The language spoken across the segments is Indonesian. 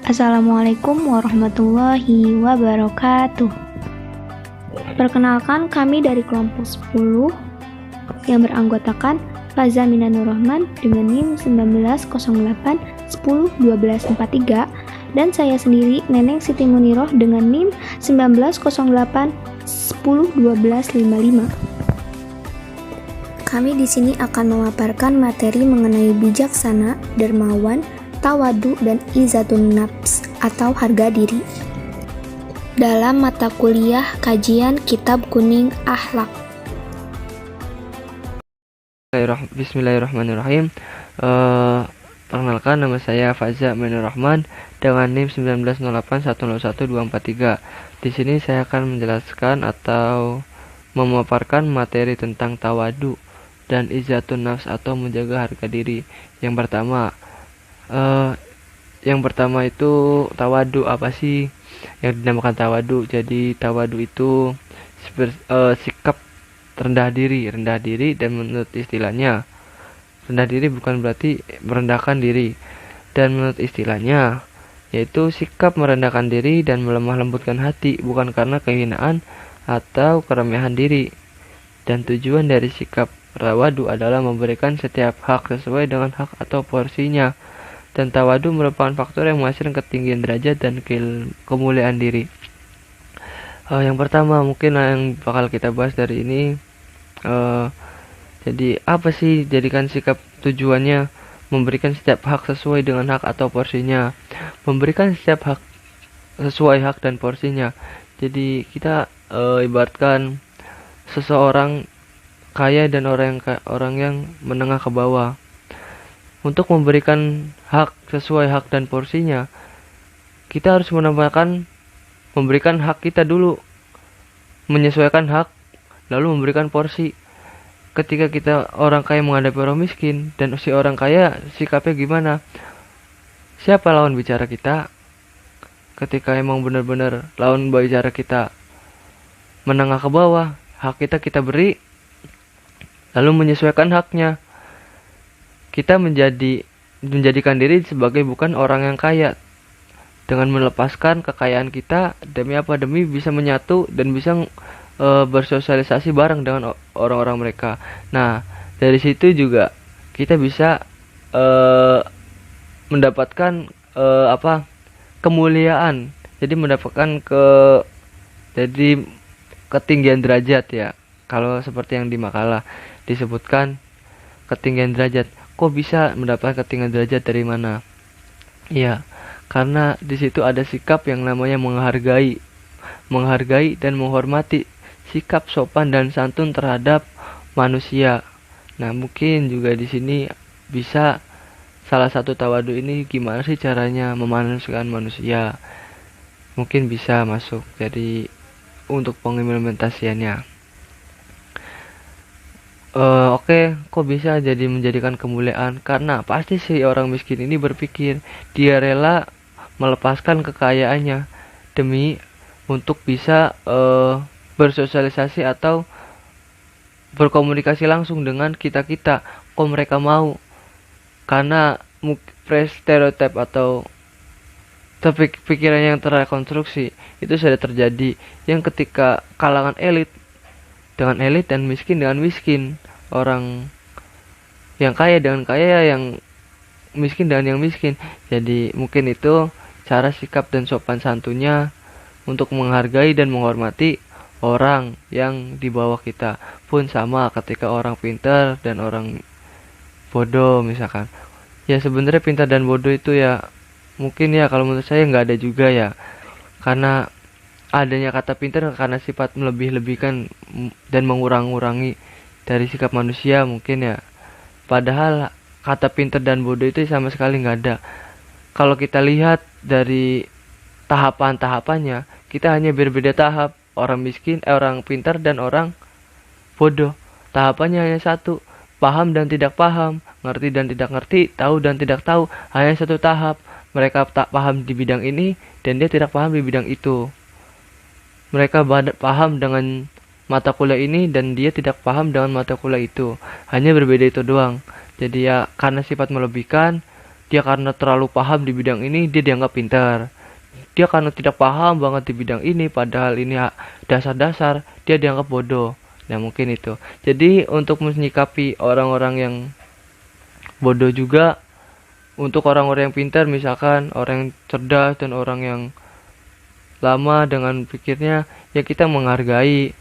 Assalamualaikum warahmatullahi wabarakatuh. Perkenalkan, kami dari kelompok 10 yang beranggotakan Faza Minanur Rahman dengan NIM 1908101243 dan saya sendiri Neneng Siti Muniroh dengan NIM 1908101255. Kami di sini akan memaparkan materi mengenai bijaksana, dermawan, tawadu, dan izatun nafs atau harga diri dalam mata kuliah kajian Kitab Kuning Akhlak. Bismillahirrahmanirrahim. Perkenalkan, nama saya Faza Minanur Rahman dengan NIM 1908101243. Di sini saya akan menjelaskan atau memaparkan materi tentang tawadu dan izatun nafs atau menjaga harga diri. Yang pertama itu tawadu. Apa sih yang dinamakan tawadu? Jadi tawadu itu sikap rendah diri, dan menurut istilahnya rendah diri bukan berarti merendahkan diri, dan menurut istilahnya yaitu sikap merendahkan diri dan melemah lembutkan hati bukan karena kehinaan atau keremehan diri. Dan tujuan dari sikap tawadu adalah memberikan setiap hak sesuai dengan hak atau porsinya. Dan tawadu merupakan faktor yang menghasilkan ketinggian derajat dan kemuliaan diri. Yang pertama mungkin yang bakal kita bahas dari ini, jadi apa sih jadikan sikap? Tujuannya memberikan setiap hak sesuai dengan hak atau porsinya. Memberikan setiap hak sesuai hak dan porsinya. Jadi kita ibaratkan seseorang kaya dan orang yang menengah ke bawah. Untuk memberikan hak sesuai hak dan porsinya, kita harus memberikan hak kita dulu, menyesuaikan hak, lalu memberikan porsi. Ketika kita orang kaya menghadapi orang miskin dan si orang kaya sikapnya gimana? Siapa lawan bicara kita? Ketika emang benar-benar lawan bicara kita menengah ke bawah, hak kita beri, lalu menyesuaikan haknya. Kita menjadikan diri sebagai bukan orang yang kaya dengan melepaskan kekayaan kita demi apa? Demi bisa menyatu dan bisa bersosialisasi bareng dengan orang-orang mereka. Nah, dari situ juga kita bisa mendapatkan kemuliaan. Jadi mendapatkan ketinggian derajat ya. Kalau seperti yang di makalah disebutkan ketinggian derajat. Kok bisa mendapatkan ketinggian derajat dari mana? Ya, karena di situ ada sikap yang namanya menghargai dan menghormati, sikap sopan dan santun terhadap manusia. Nah, mungkin juga di sini bisa salah satu tawadu ini gimana sih caranya memanusiakan manusia? Mungkin bisa masuk jadi untuk pengimplementasiannya. Oke, kok bisa jadi menjadikan kemuliaan? Karena pasti si orang miskin ini berpikir dia rela melepaskan kekayaannya demi untuk bisa bersosialisasi atau berkomunikasi langsung dengan kita. Kok mereka mau? Karena stereotip atau pikiran yang terkonstruksi itu sudah terjadi, yang ketika kalangan elit dengan elit dan miskin dengan miskin, orang yang kaya dengan kaya, yang miskin dengan yang miskin. Jadi mungkin itu cara sikap dan sopan santunnya untuk menghargai dan menghormati orang yang di bawah kita. Pun sama ketika orang pintar dan orang bodoh misalkan. Ya sebenarnya pintar dan bodoh itu ya mungkin ya kalau menurut saya nggak ada juga ya. Karena adanya kata pintar karena sifat melebih-lebihkan dan mengurang-urangi dari sikap manusia mungkin ya. Padahal kata pintar dan bodoh itu sama sekali nggak ada. Kalau kita lihat dari tahapan-tahapannya, kita hanya berbeda tahap. Orang pintar dan orang bodoh. Tahapannya hanya satu, paham dan tidak paham, ngerti dan tidak ngerti, tahu dan tidak tahu. Hanya satu tahap. Mereka tak paham di bidang ini dan dia tidak paham di bidang itu. Mereka paham dengan mata kuliah ini dan dia tidak paham dengan mata kuliah itu. Hanya berbeda itu doang. Jadi ya karena sifat melebihkan, dia karena terlalu paham di bidang ini dia dianggap pintar, dia karena tidak paham banget di bidang ini padahal ini dasar-dasar dia dianggap bodoh. Nah mungkin itu. Jadi untuk menyikapi orang-orang yang bodoh juga, untuk orang-orang yang pintar misalkan orang yang cerdas dan orang yang lama dengan pikirnya, ya kita menghargai,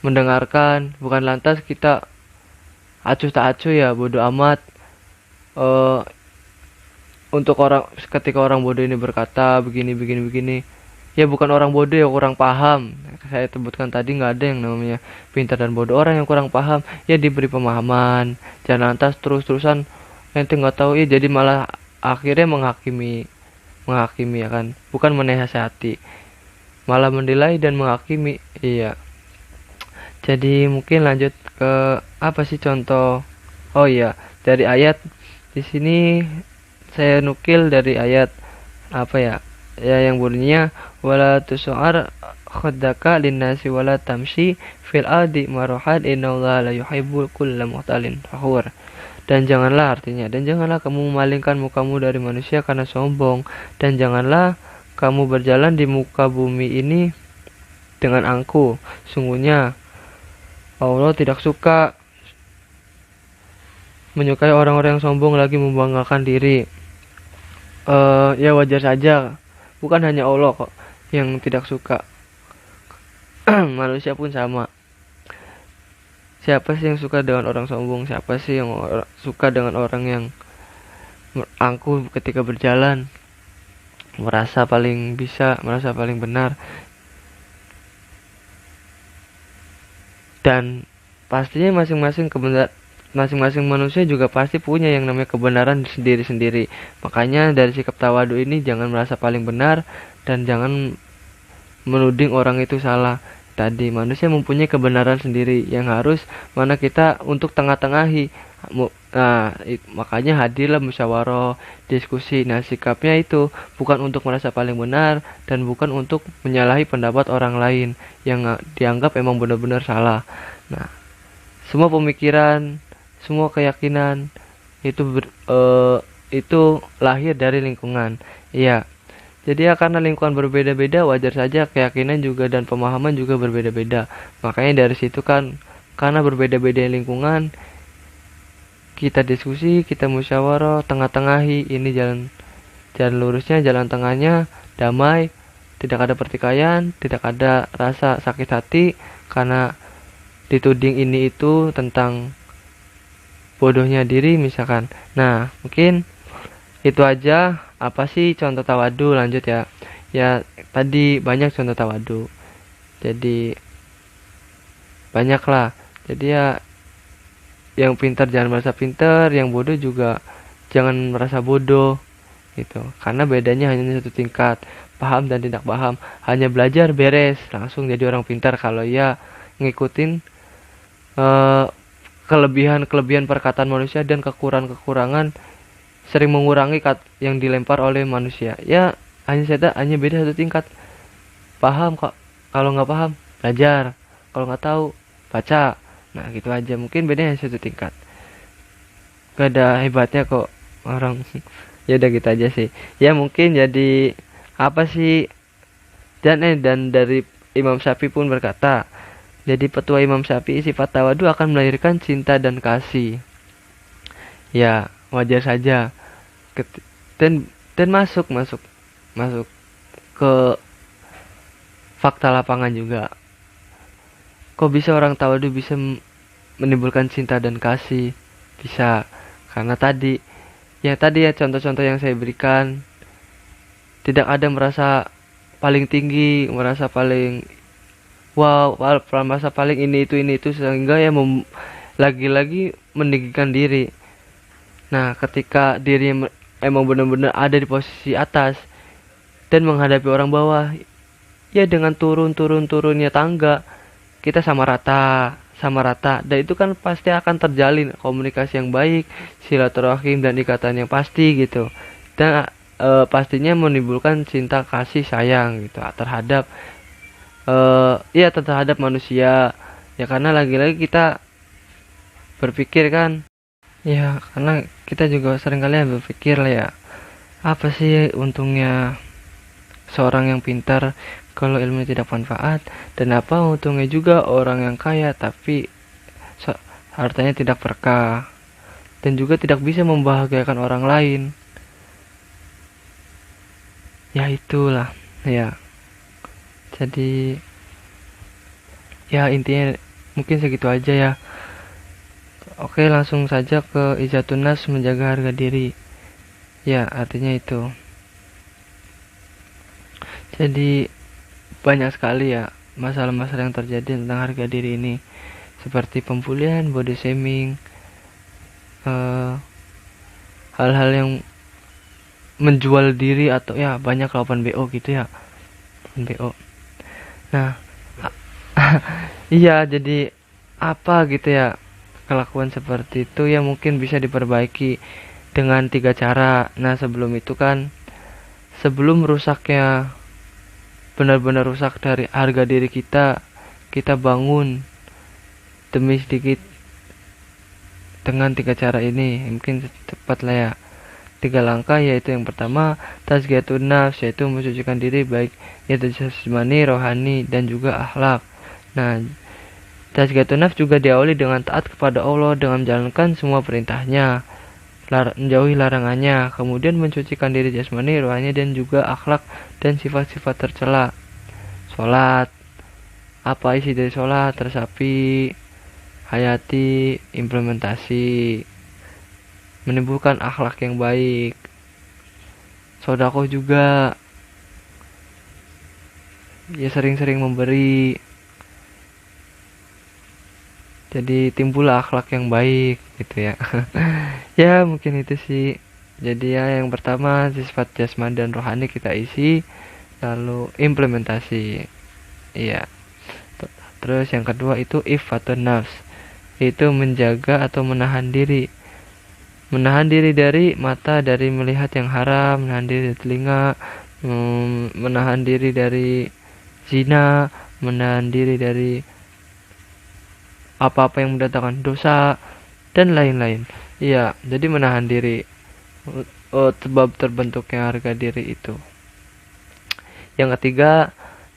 mendengarkan, bukan lantas kita acuh tak acuh ya bodoh amat. eh untuk orang, ketika orang bodoh ini berkata begini begini begini, ya bukan orang bodoh ya kurang paham. Saya sebutkan tadi nggak ada yang namanya pintar dan bodoh. Orang yang kurang paham ya diberi pemahaman, jangan lantas terus-terusan nanti nggak tahu ya jadi malah akhirnya menghakimi ya kan, bukan menasehati, malah menilai dan menghakimi. Iya, jadi mungkin lanjut ke apa sih contoh. Oh iya, dari ayat di sini saya nukil dari ayat apa ya, ya yang bunyinya wala tusu'ar khaddaka linnasi wala tamshi fil ardi maruhan innallaha la yuhibbul kulla muhtalin fakhur. Dan janganlah, artinya, dan janganlah kamu memalingkan mukamu dari manusia karena sombong, dan janganlah kamu berjalan di muka bumi ini dengan angkuh. Sungguhnya Allah tidak suka menyukai orang-orang yang sombong lagi membanggakan diri. Ya wajar saja, bukan hanya Allah kok yang tidak suka, manusia pun sama. Siapa sih yang suka dengan orang sombong? Siapa sih yang suka dengan orang yang angkuh ketika berjalan, merasa paling bisa, merasa paling benar? Dan pastinya masing-masing manusia juga pasti punya yang namanya kebenaran sendiri-sendiri. Makanya dari sikap tawadu ini jangan merasa paling benar dan jangan menuding orang itu salah. Tadi manusia mempunyai kebenaran sendiri yang harus mana kita untuk tengah-tengahi. Nah, makanya hadirlah musyawarah, diskusi. Nah, sikapnya itu bukan untuk merasa paling benar dan bukan untuk menyalahi pendapat orang lain yang dianggap emang benar-benar salah. Nah, semua pemikiran, semua keyakinan itu lahir dari lingkungan. Iya. Jadi ya karena lingkungan berbeda-beda, wajar saja keyakinan juga dan pemahaman juga berbeda-beda. Makanya dari situ kan, karena berbeda-beda lingkungan, kita diskusi, kita musyawarah, tengah-tengahi, ini jalan lurusnya, jalan tengahnya, damai, tidak ada pertikaian, tidak ada rasa sakit hati karena dituding ini itu tentang bodohnya diri misalkan. Nah, mungkin itu aja. Apa sih contoh tawadu? Lanjut ya. Ya, tadi banyak contoh tawadu. Jadi banyak lah. Jadi ya yang pintar jangan merasa pintar, yang bodoh juga jangan merasa bodoh gitu. Karena bedanya hanya satu tingkat, paham dan tidak paham. Hanya belajar beres, langsung jadi orang pintar kalau ya ngikutin kelebihan-kelebihan perkataan manusia dan kekurangan-kekurangan sering mengurangi yang dilempar oleh manusia. Ya hanya beda satu tingkat. Paham kok, kalau nggak paham belajar, kalau nggak tahu baca. Nah gitu aja, mungkin bedanya satu tingkat, gak ada hebatnya kok orang. Ya udah gitu aja sih ya. Mungkin jadi apa sih, dan dari Imam Syafi'i pun berkata, jadi petua Imam Syafi'i, sifat tawadu akan melahirkan cinta dan kasih. Ya wajar saja. Dan masuk ke fakta lapangan juga. Kok bisa orang tawadu bisa menimbulkan cinta dan kasih? Bisa karena tadi ya contoh-contoh yang saya berikan. Tidak ada merasa paling tinggi, merasa paling wow, merasa paling ini itu sehingga ya lagi-lagi meninggikan diri. Nah, ketika diri emang benar-benar ada di posisi atas dan menghadapi orang bawah, ya dengan turunnya tangga, kita sama rata, dan itu kan pasti akan terjalin komunikasi yang baik, silaturahim dan ikatan yang pasti gitu. Dan pastinya menimbulkan cinta kasih sayang gitu terhadap terhadap manusia. Ya karena lagi-lagi kita berpikir kan, Ya, karena kita juga seringkali berpikir lah ya, apa sih untungnya seorang yang pintar kalau ilmu tidak manfaat, dan apa untungnya juga orang yang kaya tapi hartanya tidak berkah dan juga tidak bisa membahagiakan orang lain. Ya itulah ya. Jadi ya intinya mungkin segitu aja ya. Oke, langsung saja ke izatun nafs, menjaga harga diri. Ya, artinya itu. Jadi banyak sekali ya masalah-masalah yang terjadi tentang harga diri ini, seperti pembulian, body shaming, hal-hal yang menjual diri, atau ya banyak lawan BO gitu ya, BO. Nah, iya, jadi apa gitu ya, kelakuan seperti itu ya mungkin bisa diperbaiki dengan 3 cara. Nah, sebelum itu kan, sebelum rusaknya, benar-benar rusak dari harga diri kita, kita bangun demi sedikit dengan 3 cara ini. Mungkin cepat lah ya, 3 langkah, yaitu yang pertama tazkiyatun nafs, yaitu mensucikan diri, baik itu jasmani, rohani, dan juga akhlak. Nah, tazkiyatun nafs juga diawali dengan taat kepada Allah dengan menjalankan semua perintahnya, menjauhi larangannya, kemudian mensucikan diri jasmani, rohani, dan juga akhlak dan sifat-sifat tercela. Sholat, apa isi dari sholat, resapi, hayati, implementasi, menimbulkan akhlak yang baik. Sedekah juga, ya sering-sering memberi, jadi timbul akhlak yang baik gitu ya. Ya mungkin itu sih. Jadi ya yang pertama sifat jasmani dan rohani kita isi, lalu implementasi. Iya. Terus yang kedua itu iffatun nafs, itu menjaga atau menahan diri. Menahan diri dari mata, dari melihat yang haram, menahan diri dari telinga, menahan diri dari zina, menahan diri dari apa-apa yang mendatangkan dosa, dan lain-lain. Iya, jadi menahan diri. Sebab terbentuknya harga diri itu. Yang ketiga,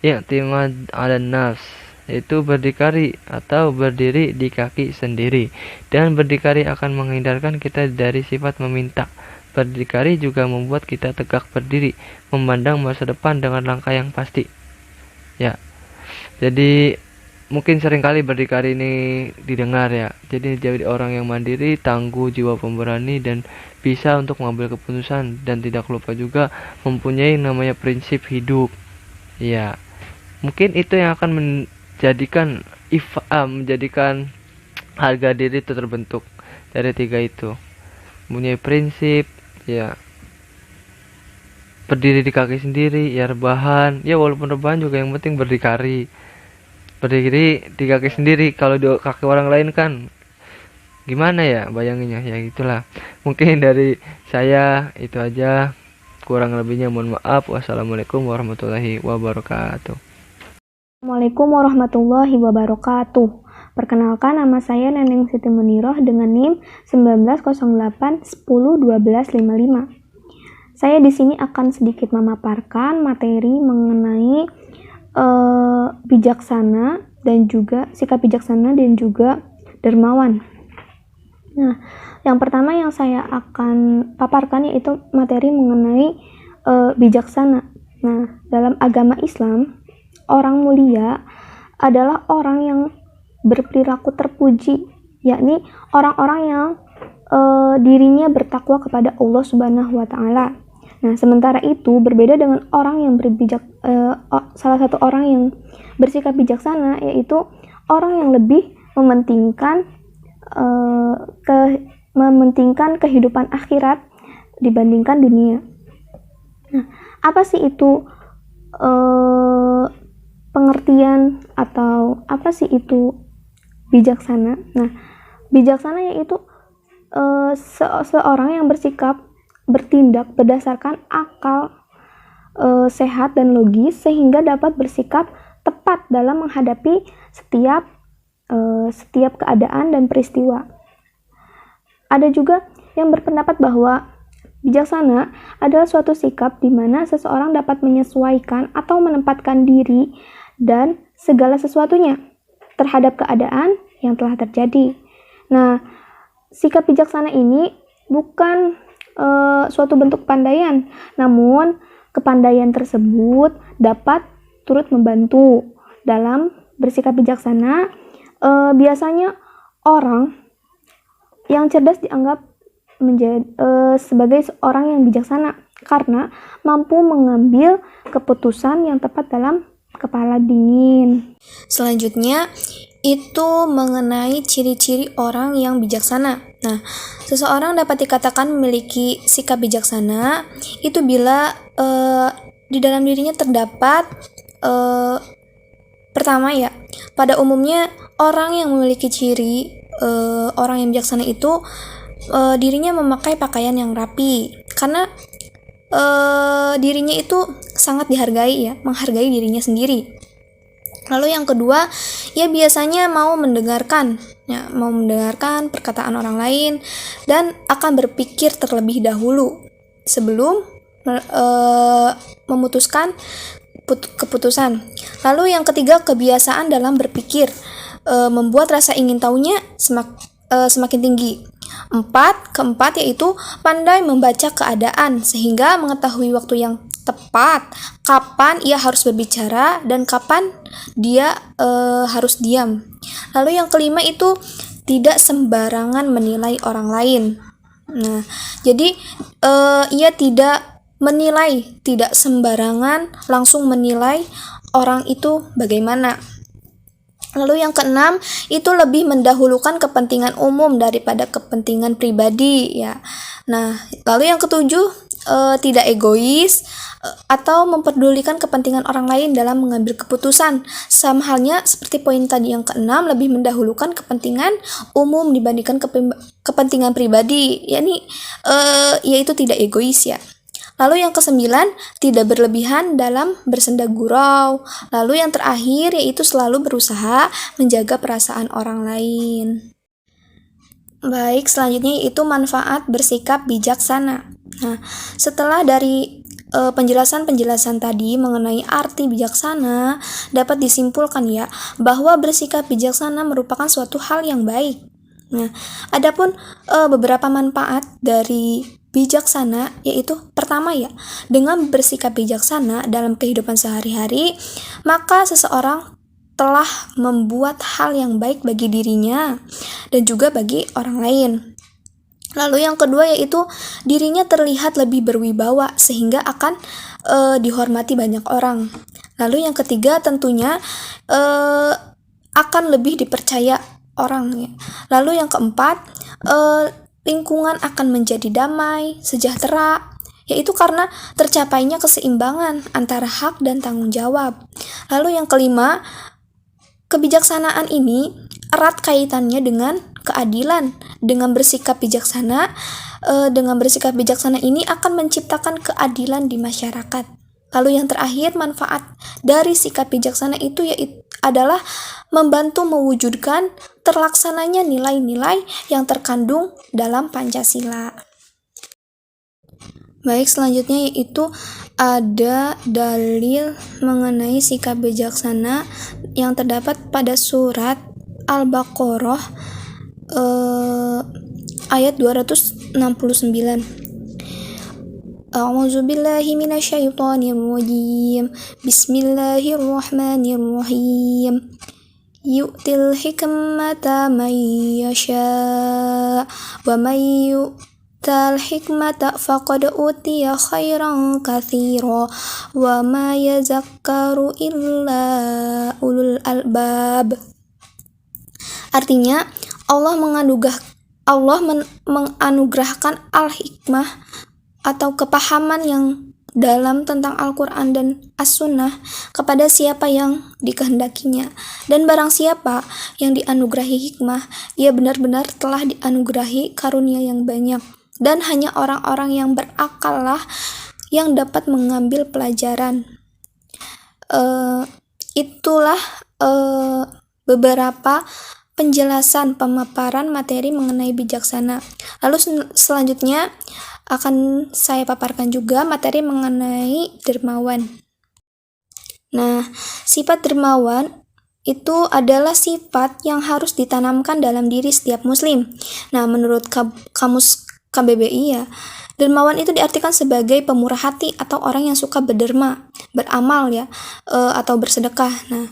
i'timad 'alan nafs, yaitu berdikari atau berdiri di kaki sendiri. Dan berdikari akan menghindarkan kita dari sifat meminta. Berdikari juga membuat kita tegak berdiri, memandang masa depan dengan langkah yang pasti. Ya, jadi mungkin seringkali berdikari ini didengar ya. Jadi jadi orang yang mandiri, tangguh, jiwa pemberani, dan bisa untuk mengambil keputusan, dan tidak lupa juga mempunyai namanya prinsip hidup. Ya, mungkin itu yang akan menjadikan harga diri itu terbentuk dari 3 itu. Mempunyai prinsip, ya, berdiri di kaki sendiri, ya rebahan, ya walaupun rebahan juga yang penting berdikari. Berdiri di kaki sendiri, kalau di kaki orang lain kan gimana ya bayanginnya, ya gitulah. Mungkin dari saya itu aja, kurang lebihnya mohon maaf. Wassalamualaikum warahmatullahi wabarakatuh. Assalamualaikum warahmatullahi wabarakatuh. Perkenalkan, nama saya Neneng Siti Muniroh dengan NIM 1908101255. Saya di sini akan sedikit memaparkan materi mengenai bijaksana dan juga sikap bijaksana dan juga dermawan. Nah, yang pertama yang saya akan paparkan yaitu materi mengenai bijaksana. Nah, dalam agama Islam, orang mulia adalah orang yang berperilaku terpuji, yakni orang-orang yang dirinya bertakwa kepada Allah Subhanahu wa Ta'ala. Nah, sementara itu berbeda dengan orang yang salah satu orang yang bersikap bijaksana, yaitu orang yang lebih mementingkan kehidupan akhirat dibandingkan dunia. Nah, apa sih itu pengertian atau apa sih itu bijaksana? Nah, bijaksana yaitu seorang yang bertindak berdasarkan akal sehat dan logis, sehingga dapat bersikap tepat dalam menghadapi setiap keadaan dan peristiwa. Ada juga yang berpendapat bahwa bijaksana adalah suatu sikap di mana seseorang dapat menyesuaikan atau menempatkan diri dan segala sesuatunya terhadap keadaan yang telah terjadi. Nah, sikap bijaksana ini bukan suatu bentuk kepandaian, namun kepandaian tersebut dapat turut membantu dalam bersikap bijaksana. Biasanya orang yang cerdas dianggap sebagai seorang yang bijaksana karena mampu mengambil keputusan yang tepat dalam kepala dingin. Selanjutnya itu mengenai ciri-ciri orang yang bijaksana. Nah, seseorang dapat dikatakan memiliki sikap bijaksana itu bila di dalam dirinya terdapat pertama ya, pada umumnya orang yang memiliki ciri orang yang bijaksana itu dirinya memakai pakaian yang rapi karena dirinya itu sangat dihargai ya, menghargai dirinya sendiri. Lalu yang kedua, ya biasanya mau mendengarkan perkataan orang lain dan akan berpikir terlebih dahulu sebelum memutuskan keputusan. Lalu yang ketiga, kebiasaan dalam berpikir membuat rasa ingin tahunya semakin tinggi. Keempat yaitu pandai membaca keadaan sehingga mengetahui waktu yang tepat, kapan ia harus berbicara dan kapan dia harus diam. Lalu yang kelima itu tidak sembarangan menilai orang lain. Nah, jadi ia tidak sembarangan langsung menilai orang itu bagaimana. Lalu yang keenam itu lebih mendahulukan kepentingan umum daripada kepentingan pribadi ya. Nah, lalu yang ketujuh tidak egois atau memperdulikan kepentingan orang lain dalam mengambil keputusan. Sama halnya seperti poin tadi yang keenam, lebih mendahulukan kepentingan umum dibandingkan kepentingan pribadi, yaitu tidak egois ya. Lalu yang kesembilan, tidak berlebihan dalam bersenda gurau. Lalu yang terakhir yaitu selalu berusaha menjaga perasaan orang lain. Baik, selanjutnya yaitu manfaat bersikap bijaksana. Nah, setelah dari penjelasan-penjelasan tadi mengenai arti bijaksana, dapat disimpulkan ya bahwa bersikap bijaksana merupakan suatu hal yang baik. Nah, adapun beberapa manfaat dari bijaksana yaitu pertama ya, dengan bersikap bijaksana dalam kehidupan sehari-hari, maka seseorang telah membuat hal yang baik bagi dirinya dan juga bagi orang lain. Lalu yang kedua yaitu dirinya terlihat lebih berwibawa sehingga akan dihormati banyak orang. Lalu yang ketiga tentunya akan lebih dipercaya orang ya. Lalu yang keempat lingkungan akan menjadi damai, sejahtera, yaitu karena tercapainya keseimbangan antara hak dan tanggung jawab. Lalu yang kelima, kebijaksanaan ini erat kaitannya dengan keadilan. Dengan bersikap bijaksana ini akan menciptakan keadilan di masyarakat. Lalu yang terakhir, manfaat dari sikap bijaksana itu adalah membantu mewujudkan terlaksananya nilai-nilai yang terkandung dalam Pancasila. Baik, selanjutnya yaitu ada dalil mengenai sikap bijaksana yang terdapat pada surat Al-Baqarah ayat 269. A'udzu billahi minasyaitonir rajim. Bismillahirrahmanirrahim. Yu'til hikmata man yasha wa man yu'tal hikmata faqad utiya khairan katsira wa ma yazakkaru illa ulul albab. Artinya Allah menganugerahkan al-hikmah atau kepahaman yang dalam tentang Al-Quran dan As-Sunnah kepada siapa yang dikehendakinya. Dan barang siapa yang dianugerahi hikmah, ia benar-benar telah dianugerahi karunia yang banyak. Dan hanya orang-orang yang berakal lah yang dapat mengambil pelajaran. Itulah beberapa penjelasan pemaparan materi mengenai bijaksana. Lalu selanjutnya akan saya paparkan juga materi mengenai dermawan. Nah, sifat dermawan itu adalah sifat yang harus ditanamkan dalam diri setiap muslim. Nah, menurut kamus KBBI ya, dermawan itu diartikan sebagai pemurah hati atau orang yang suka berderma, beramal ya, atau bersedekah. Nah,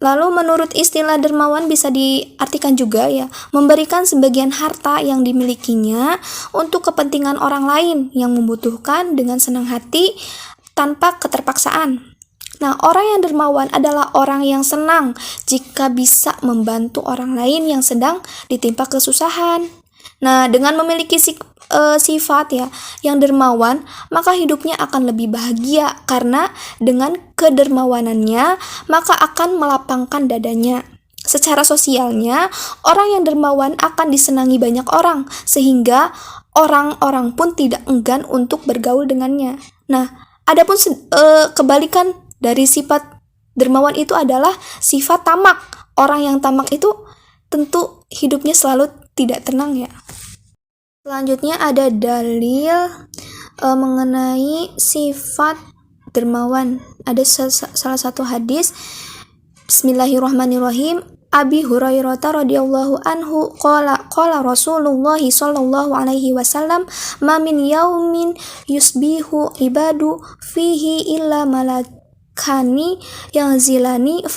lalu menurut istilah dermawan bisa diartikan juga ya, memberikan sebagian harta yang dimilikinya untuk kepentingan orang lain yang membutuhkan dengan senang hati tanpa keterpaksaan. Nah, orang yang dermawan adalah orang yang senang jika bisa membantu orang lain yang sedang ditimpa kesusahan. Nah, dengan memiliki sifat ya yang dermawan, maka hidupnya akan lebih bahagia karena dengan kedermawanannya maka akan melapangkan dadanya. Secara sosialnya, orang yang dermawan akan disenangi banyak orang sehingga orang-orang pun tidak enggan untuk bergaul dengannya. Nah, adapun kebalikan dari sifat dermawan itu adalah sifat tamak. Orang yang tamak itu tentu hidupnya selalu tidak tenang ya. Selanjutnya ada dalil mengenai sifat dermawan. Ada salah satu hadis. Bismillahirrahmanirrahim. Abi Hurairah radhiyallahu anhu qala Rasulullah sallallahu alaihi wasallam ma min yaumin yusbihu ibadu fihi illa malakani yang zilani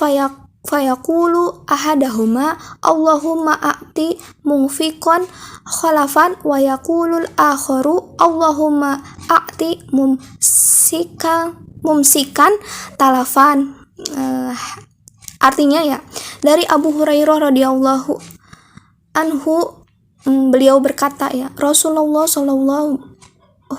fayaqulu ahadahuma Allahumma a'ti munfiqan khalafan wa yaqulul akharu Allahumma a'ti mumsikan talafan. Artinya ya, dari Abu Hurairah radhiyallahu anhu, beliau berkata ya, Rasulullah sallallahu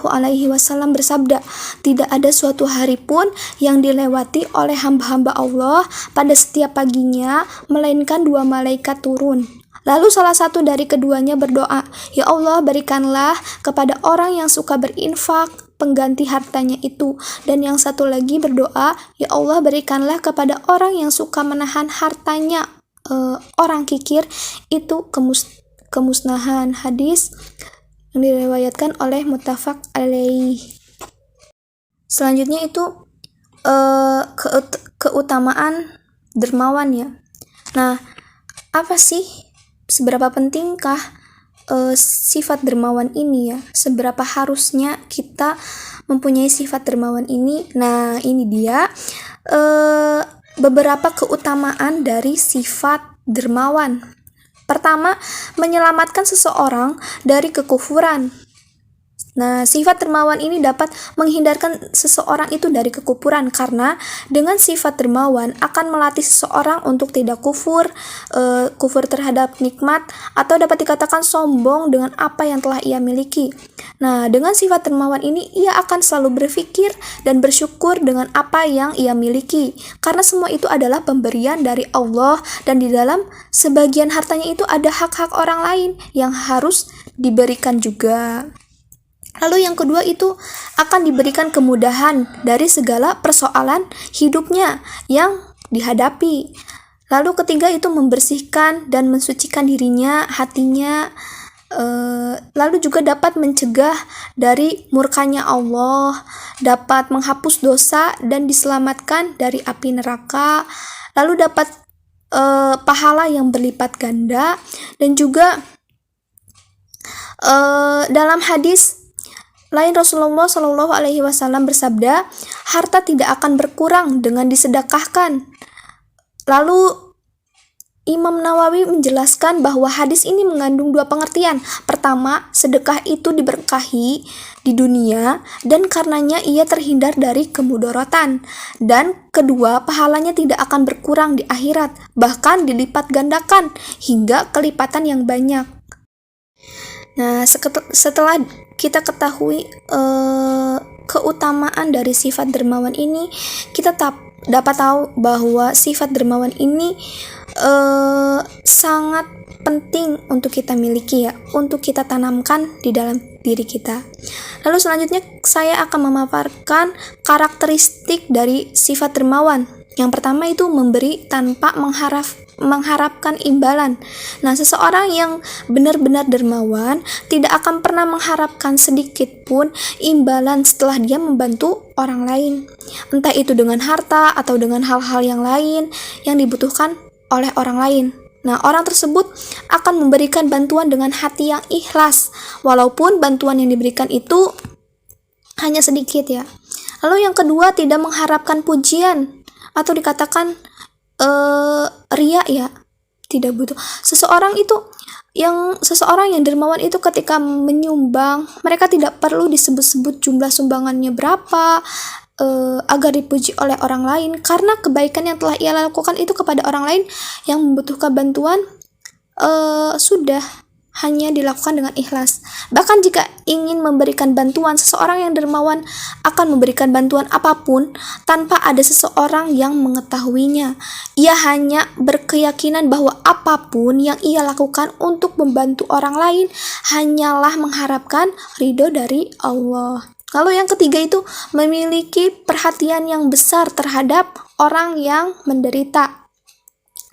alaihi wasallam bersabda, tidak ada suatu hari pun yang dilewati oleh hamba-hamba Allah pada setiap paginya melainkan dua malaikat turun. Lalu salah satu dari keduanya berdoa, ya Allah berikanlah kepada orang yang suka berinfak pengganti hartanya itu. Dan yang satu lagi berdoa, ya Allah berikanlah kepada orang yang suka menahan hartanya orang kikir itu kemusnahan. Hadis yang diriwayatkan oleh muttafaq alaih. Selanjutnya itu keutamaan dermawan ya. Nah, apa sih, seberapa pentingkah sifat dermawan ini ya? Seberapa harusnya kita mempunyai sifat dermawan ini? Nah, ini dia beberapa keutamaan dari sifat dermawan. Pertama, menyelamatkan seseorang dari kekufuran. Nah, sifat dermawan ini dapat menghindarkan seseorang itu dari kekufuran karena dengan sifat dermawan akan melatih seseorang untuk tidak kufur terhadap nikmat atau dapat dikatakan sombong dengan apa yang telah ia miliki. Nah, dengan sifat dermawan ini ia akan selalu berpikir dan bersyukur dengan apa yang ia miliki karena semua itu adalah pemberian dari Allah dan di dalam sebagian hartanya itu ada hak-hak orang lain yang harus diberikan juga. Lalu yang kedua itu akan diberikan kemudahan dari segala persoalan hidupnya yang dihadapi. Lalu ketiga itu membersihkan dan mensucikan dirinya, hatinya. Lalu juga dapat mencegah dari murkanya Allah, dapat menghapus dosa dan diselamatkan dari api neraka. Lalu dapat pahala yang berlipat ganda dan juga dalam hadis lain Rasulullah Shallallahu Alaihi Wasallam bersabda, harta tidak akan berkurang dengan disedekahkan. Lalu Imam Nawawi menjelaskan bahwa hadis ini mengandung dua pengertian. Pertama, sedekah itu diberkahi di dunia dan karenanya ia terhindar dari kemudorotan. Dan kedua, pahalanya tidak akan berkurang di akhirat, bahkan dilipat gandakan hingga kelipatan yang banyak. Nah, setelah kita ketahui keutamaan dari sifat dermawan ini, kita dapat tahu bahwa sifat dermawan ini sangat penting untuk kita miliki ya, untuk kita tanamkan di dalam diri kita. Lalu selanjutnya saya akan memaparkan karakteristik dari sifat dermawan. Yang pertama itu memberi tanpa mengharapkan imbalan. Nah, seseorang yang benar-benar dermawan tidak akan pernah mengharapkan sedikit pun imbalan setelah dia membantu orang lain. Entah itu dengan harta atau dengan hal-hal yang lain yang dibutuhkan oleh orang lain. Nah, orang tersebut akan memberikan bantuan dengan hati yang ikhlas, walaupun bantuan yang diberikan itu hanya sedikit ya. Lalu yang kedua, tidak mengharapkan pujian atau dikatakan ria ya, tidak butuh. Seseorang yang dermawan itu ketika menyumbang, mereka tidak perlu disebut-sebut jumlah sumbangannya berapa agar dipuji oleh orang lain, karena kebaikan yang telah ia lakukan itu kepada orang lain yang membutuhkan bantuan sudah hanya dilakukan dengan ikhlas. Bahkan jika ingin memberikan bantuan, seseorang yang dermawan akan memberikan bantuan apapun tanpa ada seseorang yang mengetahuinya. Ia hanya berkeyakinan bahwa apapun yang ia lakukan untuk membantu orang lain hanyalah mengharapkan ridho dari Allah. Lalu yang ketiga itu memiliki perhatian yang besar terhadap orang yang menderita.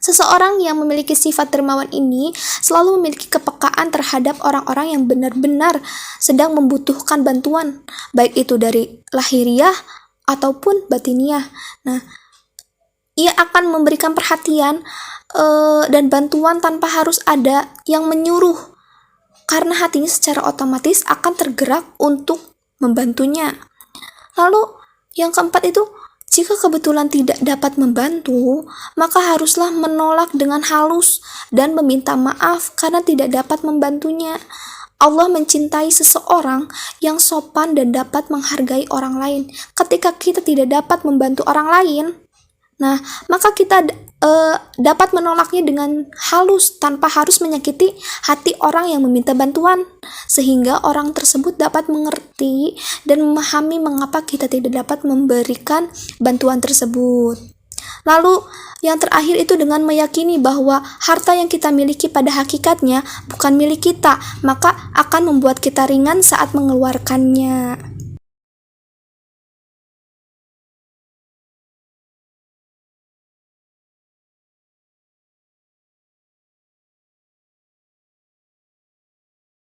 Seseorang yang memiliki sifat dermawan ini selalu memiliki kepekaan terhadap orang-orang yang benar-benar sedang membutuhkan bantuan, baik itu dari lahiriah ataupun batiniah. Nah, ia akan memberikan perhatian dan bantuan tanpa harus ada yang menyuruh, karena hatinya secara otomatis akan tergerak untuk membantunya. Lalu yang keempat itu, jika kebetulan tidak dapat membantu, maka haruslah menolak dengan halus dan meminta maaf karena tidak dapat membantunya. Allah mencintai seseorang yang sopan dan dapat menghargai orang lain. Ketika kita tidak dapat membantu orang lain, nah, maka kita dapat menolaknya dengan halus tanpa harus menyakiti hati orang yang meminta bantuan, sehingga orang tersebut dapat mengerti dan memahami mengapa kita tidak dapat memberikan bantuan tersebut. Lalu yang terakhir itu dengan meyakini bahwa harta yang kita miliki pada hakikatnya bukan milik kita, maka akan membuat kita ringan saat mengeluarkannya.